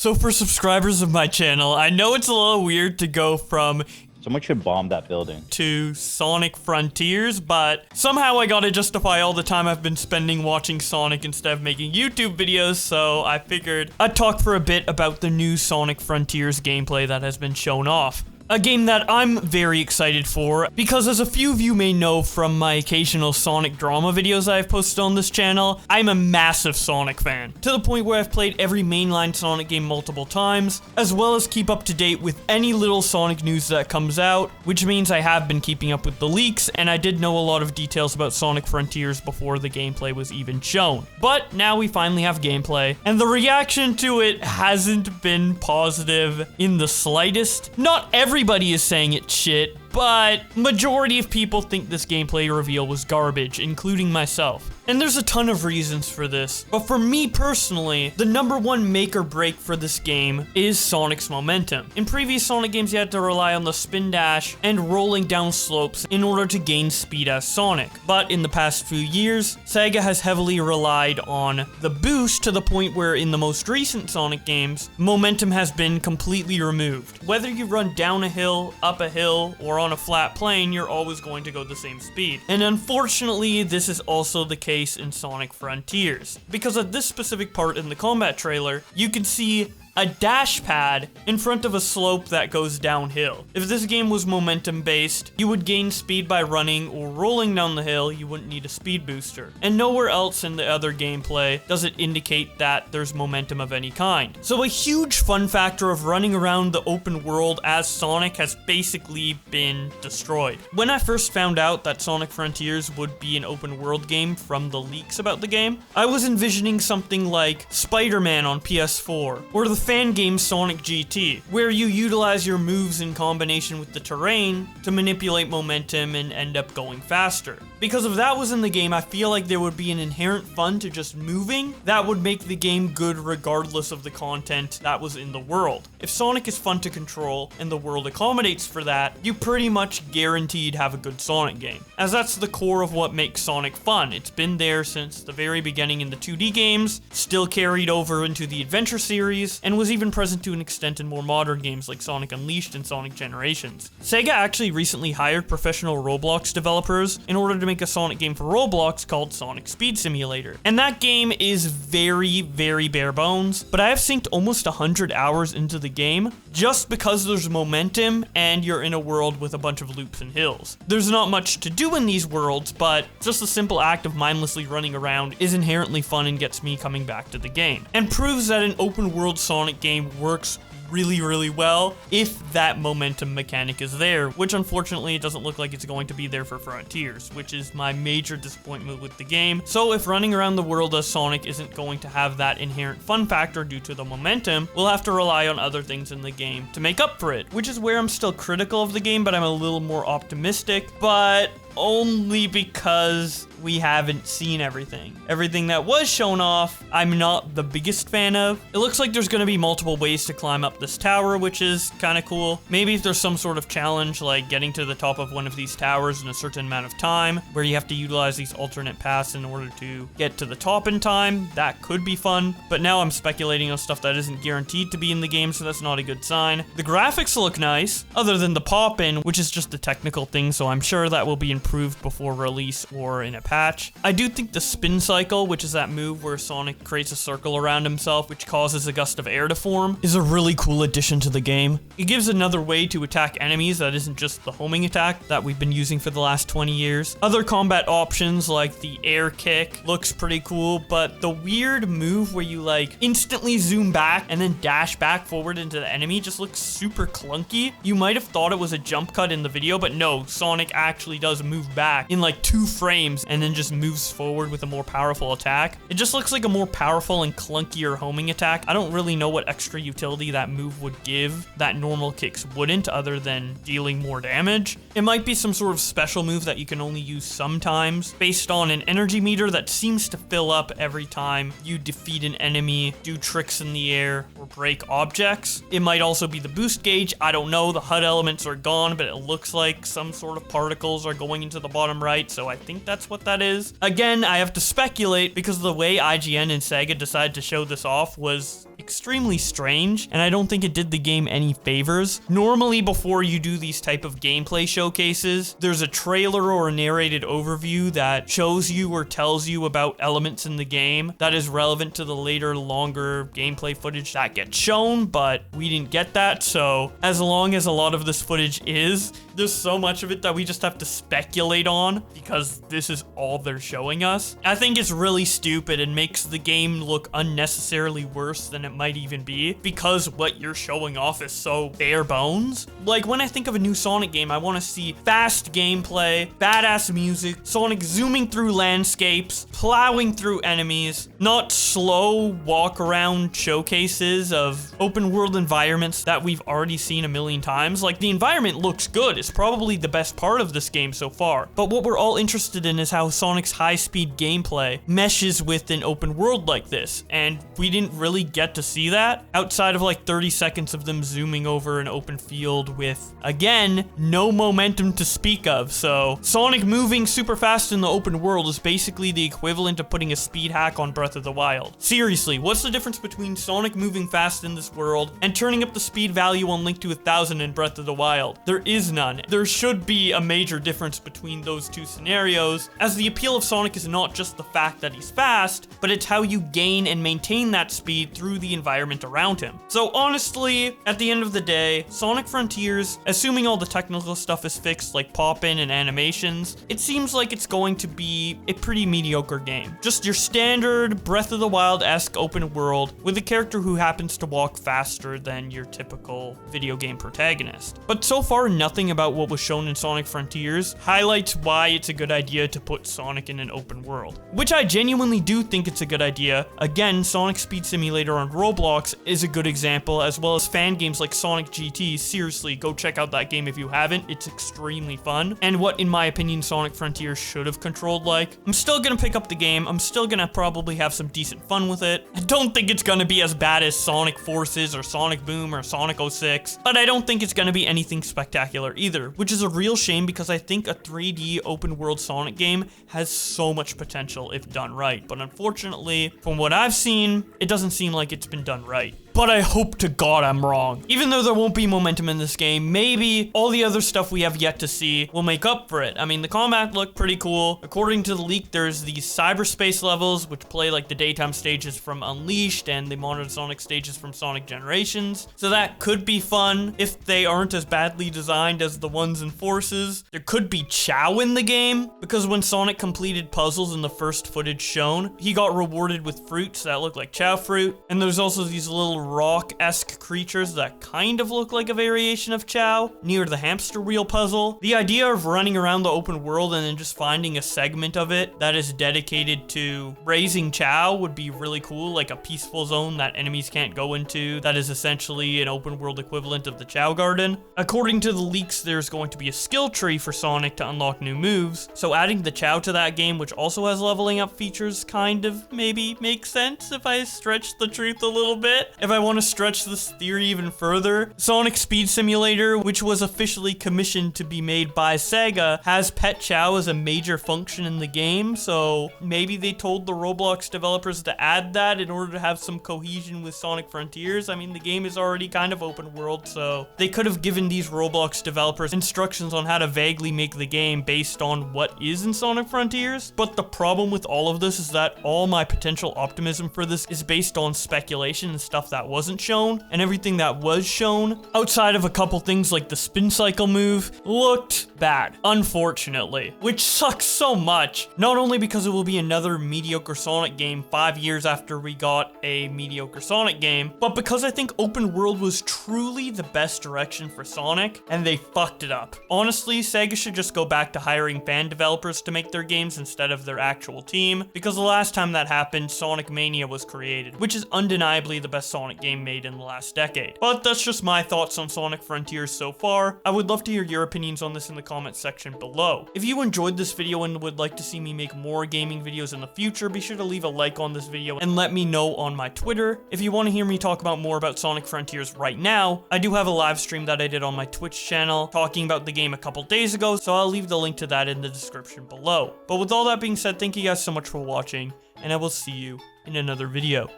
So for subscribers of my channel, I know it's a little weird to go from Someone should bomb that building. to Sonic Frontiers, but somehow I gotta justify all the time I've been spending watching Sonic instead of making YouTube videos, so I figured I'd talk for a bit about the new Sonic Frontiers gameplay that has been shown off. A game that I'm very excited for, because as a few of you may know from my occasional Sonic drama videos I've posted on this channel, I'm a massive Sonic fan, to the point where I've played every mainline Sonic game multiple times, as well as keep up to date with any little Sonic news that comes out, which means I have been keeping up with the leaks, and I did know a lot of details about Sonic Frontiers before the gameplay was even shown. But now we finally have gameplay, and the reaction to it hasn't been positive in the slightest. Not everybody is saying it's shit, but majority of people think this gameplay reveal was garbage, including myself. And there's a ton of reasons for this, but for me personally, the number one make or break for this game is Sonic's momentum. In previous Sonic games, you had to rely on the spin dash and rolling down slopes in order to gain speed as Sonic. But in the past few years, Sega has heavily relied on the boost to the point where in the most recent Sonic games, momentum has been completely removed. Whether you run down a hill, up a hill, or on a flat plane, you're always going to go the same speed. And unfortunately, this is also the case in Sonic Frontiers, because at this specific part in the combat trailer, you can see a dash pad in front of a slope that goes downhill. If this game was momentum based, you would gain speed by running or rolling down the hill. You wouldn't need a speed booster. And nowhere else in the other gameplay does it indicate that there's momentum of any kind. So a huge fun factor of running around the open world as Sonic has basically been destroyed. When I first found out that Sonic Frontiers would be an open world game from the leaks about the game, I was envisioning something like Spider-Man on PS4, or the fan game Sonic GT, where you utilize your moves in combination with the terrain to manipulate momentum and end up going faster. Because if that was in the game, I feel like there would be an inherent fun to just moving that would make the game good regardless of the content that was in the world. If Sonic is fun to control and the world accommodates for that, you pretty much guaranteed have a good Sonic game, as that's the core of what makes Sonic fun. It's been there since the very beginning in the 2D games, still carried over into the Adventure series, and was even present to an extent in more modern games like Sonic Unleashed and Sonic Generations. Sega actually recently hired professional Roblox developers in order to make a Sonic game for Roblox called Sonic Speed Simulator. And that game is very, very bare bones, but I have synced almost 100 hours into the game just because there's momentum and you're in a world with a bunch of loops and hills. There's not much to do in these worlds, but just the simple act of mindlessly running around is inherently fun and gets me coming back to the game, and proves that an open world Sonic game works really, really well if that momentum mechanic is there, which unfortunately it doesn't look like it's going to be there for Frontiers, which is my major disappointment with the game. So if running around the world as Sonic isn't going to have that inherent fun factor due to the momentum, we'll have to rely on other things in the game to make up for it, which is where I'm still critical of the game, but I'm a little more optimistic, but only because we haven't seen everything. Everything that was shown off, I'm not the biggest fan of. It looks like there's going to be multiple ways to climb up this tower, which is kind of cool. Maybe if there's some sort of challenge, like getting to the top of one of these towers in a certain amount of time, where you have to utilize these alternate paths in order to get to the top in time, that could be fun. But now I'm speculating on stuff that isn't guaranteed to be in the game, so that's not a good sign. The graphics look nice, other than the pop-in, which is just a technical thing, so I'm sure that will be improved before release or in a patch. I do think the spin cycle, which is that move where Sonic creates a circle around himself which causes a gust of air to form, is a really cool addition to the game. It gives another way to attack enemies that isn't just the homing attack that we've been using for the last 20 years. Other combat options like the air kick looks pretty cool, but the weird move where you like instantly zoom back and then dash back forward into the enemy just looks super clunky. You might have thought it was a jump cut in the video, but no, Sonic actually does move back in like 2 frames and then just moves forward with a more powerful attack. It just looks like a more powerful and clunkier homing attack. I don't really know what extra utility that move would give that normal kicks wouldn't, other than dealing more damage. It might be some sort of special move that you can only use sometimes, based on an energy meter that seems to fill up every time you defeat an enemy, do tricks in the air, or break objects. It might also be the boost gauge. I don't know. The HUD elements are gone, but it looks like some sort of particles are going into the bottom right, so I think that's what that is. Again, I have to speculate because the way IGN and Sega decided to show this off was extremely strange, and I don't think it did the game any favors. Normally, before you do these type of gameplay showcases, there's a trailer or a narrated overview that shows you or tells you about elements in the game that is relevant to the later, longer gameplay footage that gets shown, but we didn't get that, so as long as a lot of this footage is, there's so much of it that we just have to speculate on because this is all they're showing us. I think it's really stupid and makes the game look unnecessarily worse than it might even be because what you're showing off is so bare bones. Like, when I think of a new Sonic game, I want to see fast gameplay, badass music, Sonic zooming through landscapes, plowing through enemies, not slow walk around showcases of open world environments that we've already seen a million times. Like, the environment looks good. It's probably the best part of this game so far. But what we're all interested in is how Sonic's high-speed gameplay meshes with an open world like this. And we didn't really get to see that outside of like 30 seconds of them zooming over an open field with, again, no momentum to speak of. So Sonic moving super fast in the open world is basically the equivalent of putting a speed hack on Breath of the Wild. Seriously, what's the difference between Sonic moving fast in this world and turning up the speed value on Link to 1000 in Breath of the Wild? There is none. There should be a major difference between those two scenarios, as the appeal of Sonic is not just the fact that he's fast, but it's how you gain and maintain that speed through the environment around him. So honestly, at the end of the day, Sonic Frontiers, assuming all the technical stuff is fixed like pop-in and animations, it seems like it's going to be a pretty mediocre game. Just your standard Breath of the Wild-esque open world with a character who happens to walk faster than your typical video game protagonist. But so far, nothing about what was shown in Sonic Frontiers highlights why it's a good idea to put Sonic in an open world, which I genuinely do think it's a good idea. Again, Sonic Speed Simulator on Roblox is a good example, as well as fan games like Sonic GT. Seriously, go check out that game if you haven't. It's extremely fun, and what, in my opinion, Sonic Frontiers should have controlled like. I'm still gonna pick up the game. I'm still gonna probably have some decent fun with it. I don't think it's gonna be as bad as Sonic Forces or Sonic Boom or Sonic 06, but I don't think it's gonna be anything spectacular either, which is a real shame because I think a 3D open world Sonic game has so much potential if done right. But unfortunately, from what I've seen, it doesn't seem like it's been done right. But I hope to God I'm wrong. Even though there won't be momentum in this game, maybe all the other stuff we have yet to see will make up for it. I mean, the combat looked pretty cool. According to the leak, there's these cyberspace levels, which play like the daytime stages from Unleashed and the modern Sonic stages from Sonic Generations. So that could be fun if they aren't as badly designed as the ones in Forces. There could be Chow in the game, because when Sonic completed puzzles in the first footage shown, he got rewarded with fruits that look like Chow fruit. And there's also these little rock-esque creatures that kind of look like a variation of Chow near the hamster wheel puzzle. The idea of running around the open world and then just finding a segment of it that is dedicated to raising Chow would be really cool, like a peaceful zone that enemies can't go into that is essentially an open world equivalent of the Chow Garden. According to the leaks, there's going to be a skill tree for Sonic to unlock new moves, so adding the Chow to that game, which also has leveling up features, kind of maybe makes sense if I stretch the truth a little bit. If I want to stretch this theory even further, Sonic Speed Simulator, which was officially commissioned to be made by Sega, has Pet Chow as a major function in the game, so maybe they told the Roblox developers to add that in order to have some cohesion with Sonic Frontiers. I mean, the game is already kind of open world, so they could have given these Roblox developers instructions on how to vaguely make the game based on what is in Sonic Frontiers. But the problem with all of this is that all my potential optimism for this is based on speculation and stuff that wasn't shown, and everything that was shown, outside of a couple things like the spin cycle move, looked bad, unfortunately, which sucks so much, not only because it will be another mediocre Sonic game 5 years after we got a mediocre Sonic game, but because I think open world was truly the best direction for Sonic, and they fucked it up. Honestly, Sega should just go back to hiring fan developers to make their games instead of their actual team, because the last time that happened, Sonic Mania was created, which is undeniably the best Sonic game made in the last decade. But that's just my thoughts on Sonic Frontiers so far. I would love to hear your opinions on this in the comments section below. If you enjoyed this video and would like to see me make more gaming videos in the future, be sure to leave a like on this video and let me know on my Twitter. If you want to hear me talk about more about Sonic Frontiers right now, I do have a live stream that I did on my Twitch channel talking about the game a couple days ago, so I'll leave the link to that in the description below. But with all that being said, thank you guys so much for watching, and I will see you in another video.